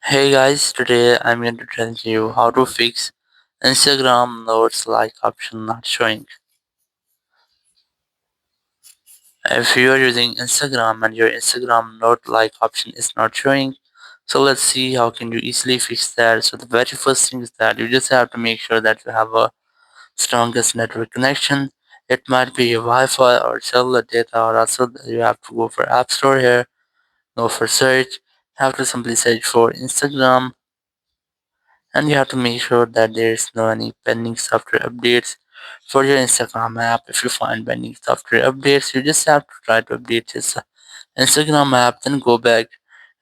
Hey guys, today I'm going to tell you how to fix Instagram notes like option not showing. If you are using Instagram and your Instagram note like option is not showing, so let's see how can you easily fix that. So the very first thing is that you just have to make sure that you have a strongest network connection. It might be your Wi-Fi or cellular data, or also you have to go for App Store here, go for search, have to simply search for Instagram, and you have to make sure that there is no any pending software updates for your Instagram app. If you find pending software updates, you just have to try to update this Instagram app, then go back,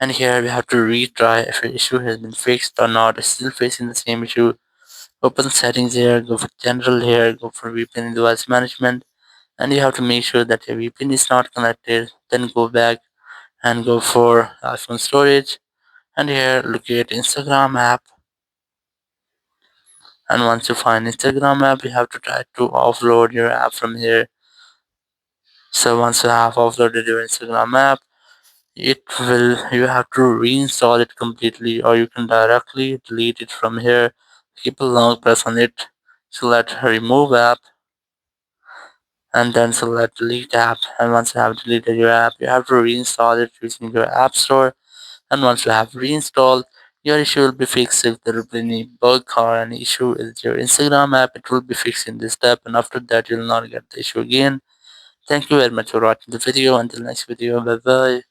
and here we have to retry if your issue has been fixed or not. It's still facing the same issue. Open settings here, go for general here, go for VPN and device management, and you have to make sure that your VPN is not connected. Then go back and go for iPhone storage, and here locate Instagram app. And once you find Instagram app, you have to try to offload your app from here. So once you have offloaded your Instagram app, it will you have to reinstall it completely, or you can directly delete it from here. Keep a long press on it, select remove app, and then select delete app. And once you have deleted your app, you have to reinstall it using your app store. And once you have reinstalled, your issue will be fixed. If there will be any bug or any issue with your Instagram app, it will be fixed in this step, and after that, you'll not get the issue again. Thank you very much for watching the video. Until next video, bye bye.